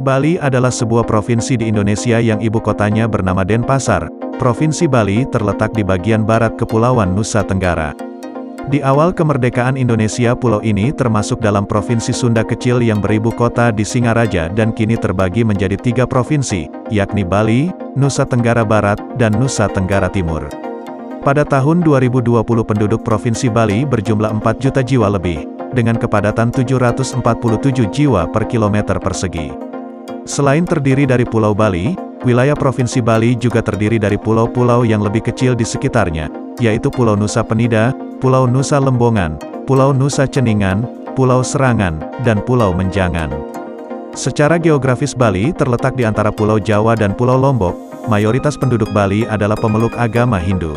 Bali adalah sebuah provinsi di Indonesia yang ibu kotanya bernama Denpasar. Provinsi Bali terletak di bagian barat Kepulauan Nusa Tenggara. Di awal kemerdekaan Indonesia, pulau ini termasuk dalam Provinsi Sunda kecil yang beribu kota di Singaraja dan kini terbagi menjadi 3 provinsi, yakni Bali, Nusa Tenggara Barat, dan Nusa Tenggara Timur. Pada tahun 2020 penduduk Provinsi Bali berjumlah 4 juta jiwa lebih, dengan kepadatan 747 jiwa per kilometer persegi. Selain terdiri dari Pulau Bali, wilayah Provinsi Bali juga terdiri dari pulau-pulau yang lebih kecil di sekitarnya, yaitu Pulau Nusa Penida, Pulau Nusa Lembongan, Pulau Nusa Ceningan, Pulau Serangan, dan Pulau Menjangan. Secara geografis Bali terletak di antara Pulau Jawa dan Pulau Lombok. Mayoritas penduduk Bali adalah pemeluk agama Hindu.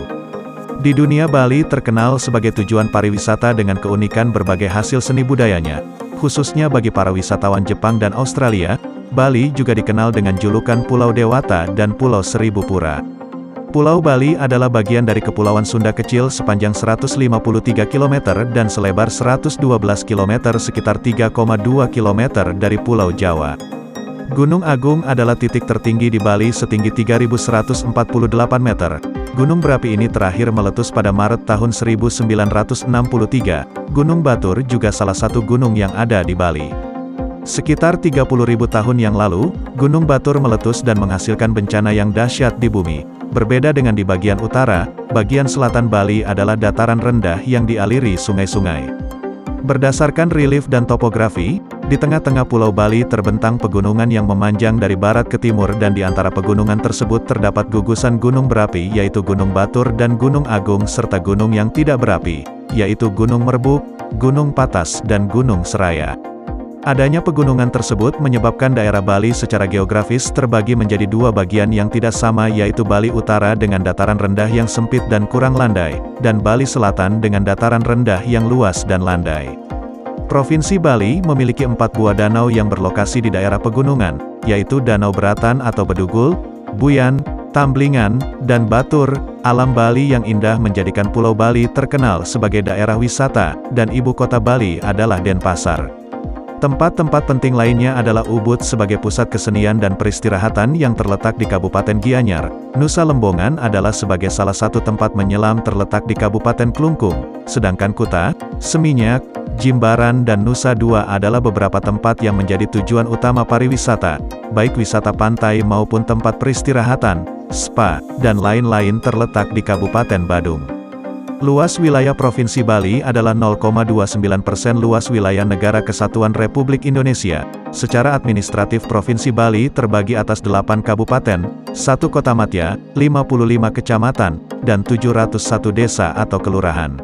Di dunia, Bali terkenal sebagai tujuan pariwisata dengan keunikan berbagai hasil seni budayanya. Khususnya bagi para wisatawan Jepang dan Australia, Bali juga dikenal dengan julukan Pulau Dewata dan Pulau Seribu Pura. Pulau Bali adalah bagian dari Kepulauan Sunda kecil sepanjang 153 km dan selebar 112 km, sekitar 3,2 km dari Pulau Jawa. Gunung Agung adalah titik tertinggi di Bali setinggi 3.148 meter. Gunung berapi ini terakhir meletus pada Maret tahun 1963. Gunung Batur juga salah satu gunung yang ada di Bali. Sekitar 30.000 tahun yang lalu, Gunung Batur meletus dan menghasilkan bencana yang dahsyat di bumi. Berbeda dengan di bagian utara, bagian selatan Bali adalah dataran rendah yang dialiri sungai-sungai. Berdasarkan relief dan topografi, di tengah-tengah Pulau Bali terbentang pegunungan yang memanjang dari barat ke timur, dan di antara pegunungan tersebut terdapat gugusan gunung berapi yaitu Gunung Batur dan Gunung Agung, serta gunung yang tidak berapi, yaitu Gunung Merbuk, Gunung Patas, dan Gunung Seraya. Adanya pegunungan tersebut menyebabkan daerah Bali secara geografis terbagi menjadi 2 bagian yang tidak sama, yaitu Bali Utara dengan dataran rendah yang sempit dan kurang landai, dan Bali Selatan dengan dataran rendah yang luas dan landai. Provinsi Bali memiliki 4 buah danau yang berlokasi di daerah pegunungan, yaitu Danau Beratan atau Bedugul, Buyan, Tamblingan, dan Batur. Alam Bali yang indah menjadikan Pulau Bali terkenal sebagai daerah wisata, dan ibu kota Bali adalah Denpasar. Tempat-tempat penting lainnya adalah Ubud sebagai pusat kesenian dan peristirahatan yang terletak di Kabupaten Gianyar. Nusa Lembongan adalah sebagai salah satu tempat menyelam terletak di Kabupaten Klungkung. Sedangkan Kuta, Seminyak, Jimbaran, dan Nusa Dua adalah beberapa tempat yang menjadi tujuan utama pariwisata, baik wisata pantai maupun tempat peristirahatan, spa, dan lain-lain terletak di Kabupaten Badung. Luas wilayah Provinsi Bali adalah 0,29% luas wilayah Negara Kesatuan Republik Indonesia. Secara administratif Provinsi Bali terbagi atas 8 kabupaten, 1 kota madya, 55 kecamatan, dan 701 desa atau kelurahan.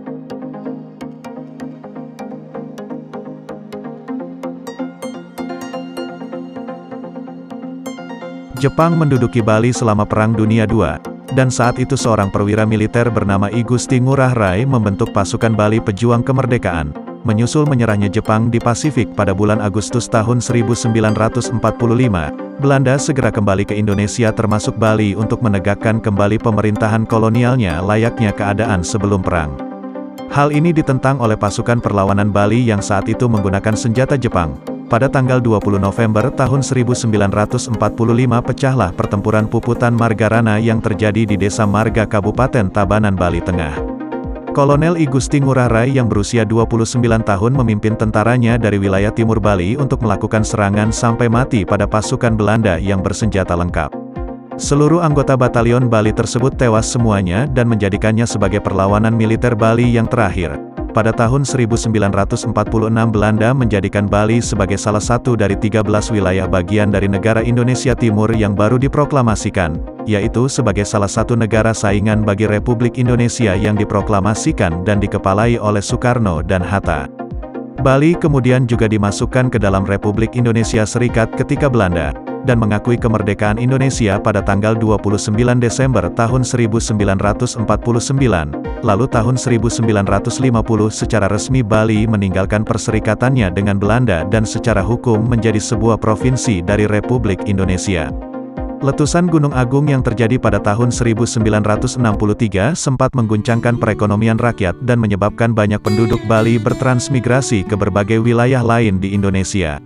Jepang menduduki Bali selama Perang Dunia II. Dan saat itu seorang perwira militer bernama I Gusti Ngurah Rai membentuk pasukan Bali Pejuang Kemerdekaan. Menyusul menyerahnya Jepang di Pasifik pada bulan Agustus tahun 1945, Belanda segera kembali ke Indonesia termasuk Bali untuk menegakkan kembali pemerintahan kolonialnya layaknya keadaan sebelum perang. Hal ini ditentang oleh pasukan perlawanan Bali yang saat itu menggunakan senjata Jepang. Pada tanggal 20 November tahun 1945 pecahlah pertempuran Puputan Margarana yang terjadi di Desa Marga Kabupaten Tabanan, Bali Tengah. Kolonel I Gusti Ngurah Rai yang berusia 29 tahun memimpin tentaranya dari wilayah timur Bali untuk melakukan serangan sampai mati pada pasukan Belanda yang bersenjata lengkap. Seluruh anggota batalion Bali tersebut tewas semuanya dan menjadikannya sebagai perlawanan militer Bali yang terakhir. Pada tahun 1946 Belanda menjadikan Bali sebagai salah satu dari 13 wilayah bagian dari negara Indonesia Timur yang baru diproklamasikan, yaitu sebagai salah satu negara saingan bagi Republik Indonesia yang diproklamasikan dan dikepalai oleh Soekarno dan Hatta. Bali kemudian juga dimasukkan ke dalam Republik Indonesia Serikat ketika Belanda dan mengakui kemerdekaan Indonesia pada tanggal 29 Desember tahun 1949. Lalu tahun 1950 secara resmi Bali meninggalkan perserikatannya dengan Belanda dan secara hukum menjadi sebuah provinsi dari Republik Indonesia. Letusan Gunung Agung yang terjadi pada tahun 1963 sempat mengguncangkan perekonomian rakyat dan menyebabkan banyak penduduk Bali bertransmigrasi ke berbagai wilayah lain di Indonesia.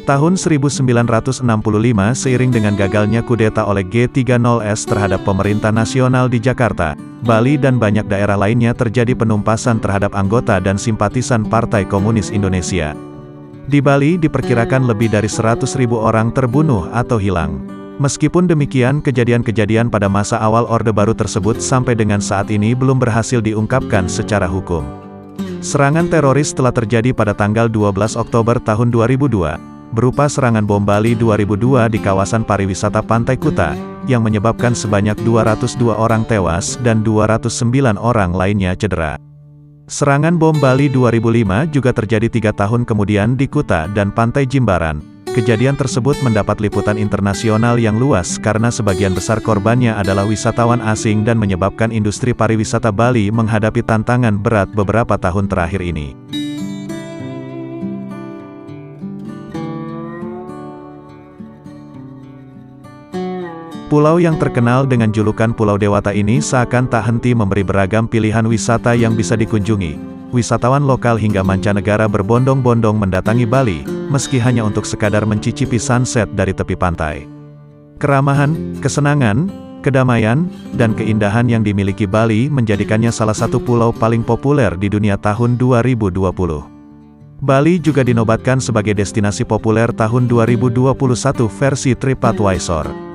Tahun 1965 seiring dengan gagalnya kudeta oleh G30S terhadap pemerintah nasional di Jakarta, Bali dan banyak daerah lainnya terjadi penumpasan terhadap anggota dan simpatisan Partai Komunis Indonesia. Di Bali diperkirakan lebih dari 100.000 orang terbunuh atau hilang. Meskipun demikian, kejadian-kejadian pada masa awal Orde Baru tersebut sampai dengan saat ini belum berhasil diungkapkan secara hukum. Serangan teroris telah terjadi pada tanggal 12 Oktober tahun 2002. Berupa serangan bom Bali 2002 di kawasan pariwisata Pantai Kuta, yang menyebabkan sebanyak 202 orang tewas dan 209 orang lainnya cedera. Serangan bom Bali 2005 juga terjadi 3 tahun kemudian di Kuta dan Pantai Jimbaran. Kejadian tersebut mendapat liputan internasional yang luas karena sebagian besar korbannya adalah wisatawan asing dan menyebabkan industri pariwisata Bali menghadapi tantangan berat beberapa tahun terakhir ini. Pulau yang terkenal dengan julukan Pulau Dewata ini seakan tak henti memberi beragam pilihan wisata yang bisa dikunjungi. Wisatawan lokal hingga mancanegara berbondong-bondong mendatangi Bali, meski hanya untuk sekadar mencicipi sunset dari tepi pantai. Keramahan, kesenangan, kedamaian, dan keindahan yang dimiliki Bali menjadikannya salah satu pulau paling populer di dunia tahun 2020. Bali juga dinobatkan sebagai destinasi populer tahun 2021 versi TripAdvisor.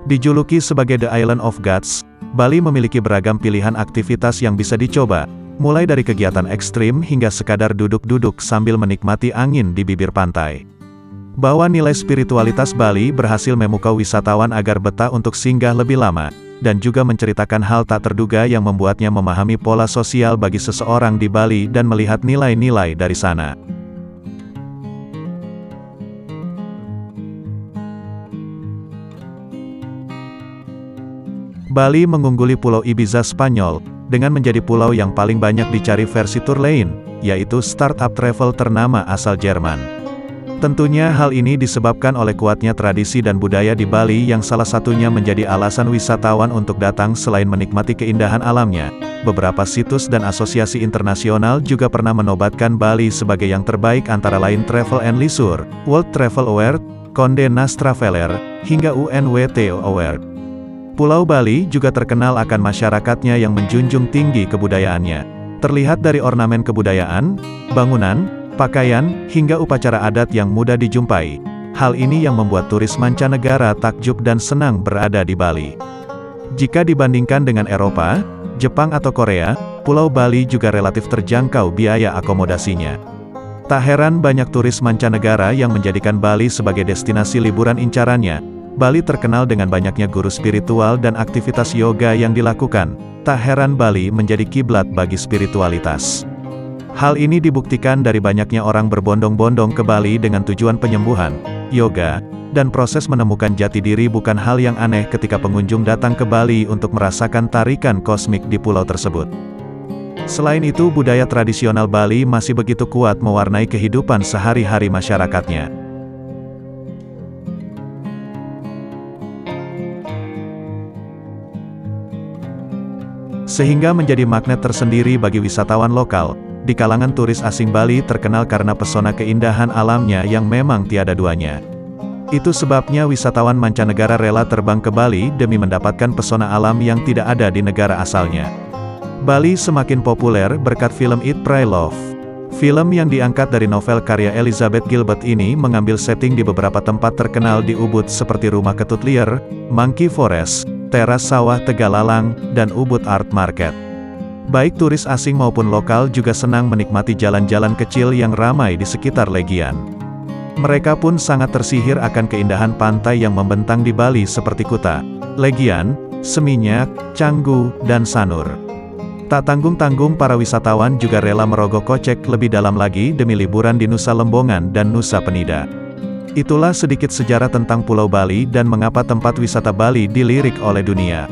Dijuluki sebagai The Island of Gods, Bali memiliki beragam pilihan aktivitas yang bisa dicoba, mulai dari kegiatan ekstrim hingga sekadar duduk-duduk sambil menikmati angin di bibir pantai. Bahwa nilai spiritualitas Bali berhasil memukau wisatawan agar betah untuk singgah lebih lama, dan juga menceritakan hal tak terduga yang membuatnya memahami pola sosial bagi seseorang di Bali dan melihat nilai-nilai dari sana. Bali mengungguli Pulau Ibiza Spanyol, dengan menjadi pulau yang paling banyak dicari versi tur lain, yaitu startup travel ternama asal Jerman. Tentunya hal ini disebabkan oleh kuatnya tradisi dan budaya di Bali yang salah satunya menjadi alasan wisatawan untuk datang selain menikmati keindahan alamnya. Beberapa situs dan asosiasi internasional juga pernah menobatkan Bali sebagai yang terbaik antara lain Travel & Leisure, World Travel Award, Condé Nast Traveler, hingga UNWTO Award. Pulau Bali juga terkenal akan masyarakatnya yang menjunjung tinggi kebudayaannya. Terlihat dari ornamen kebudayaan, bangunan, pakaian, hingga upacara adat yang mudah dijumpai. Hal ini yang membuat turis mancanegara takjub dan senang berada di Bali. Jika dibandingkan dengan Eropa, Jepang atau Korea, Pulau Bali juga relatif terjangkau biaya akomodasinya. Tak heran banyak turis mancanegara yang menjadikan Bali sebagai destinasi liburan incarannya. Bali terkenal dengan banyaknya guru spiritual dan aktivitas yoga yang dilakukan. Tak heran Bali menjadi kiblat bagi spiritualitas. Hal ini dibuktikan dari banyaknya orang berbondong-bondong ke Bali dengan tujuan penyembuhan, yoga, dan proses menemukan jati diri bukan hal yang aneh ketika pengunjung datang ke Bali untuk merasakan tarikan kosmik di pulau tersebut. Selain itu, budaya tradisional Bali masih begitu kuat mewarnai kehidupan sehari-hari masyarakatnya. Sehingga menjadi magnet tersendiri bagi wisatawan lokal. Di kalangan turis asing, Bali terkenal karena pesona keindahan alamnya yang memang tiada duanya. Itu sebabnya wisatawan mancanegara rela terbang ke Bali demi mendapatkan pesona alam yang tidak ada di negara asalnya. Bali semakin populer berkat film Eat, Pray, Love. Film yang diangkat dari novel karya Elizabeth Gilbert ini mengambil setting di beberapa tempat terkenal di Ubud seperti Rumah Ketut Liar, Monkey Forest, Teras Sawah Tegalalang, dan Ubud Art Market. Baik turis asing maupun lokal juga senang menikmati jalan-jalan kecil yang ramai di sekitar Legian. Mereka pun sangat tersihir akan keindahan pantai yang membentang di Bali seperti Kuta, Legian, Seminyak, Canggu, dan Sanur. Tak tanggung-tanggung para wisatawan juga rela merogoh kocek lebih dalam lagi demi liburan di Nusa Lembongan dan Nusa Penida. Itulah sedikit sejarah tentang Pulau Bali dan mengapa tempat wisata Bali dilirik oleh dunia.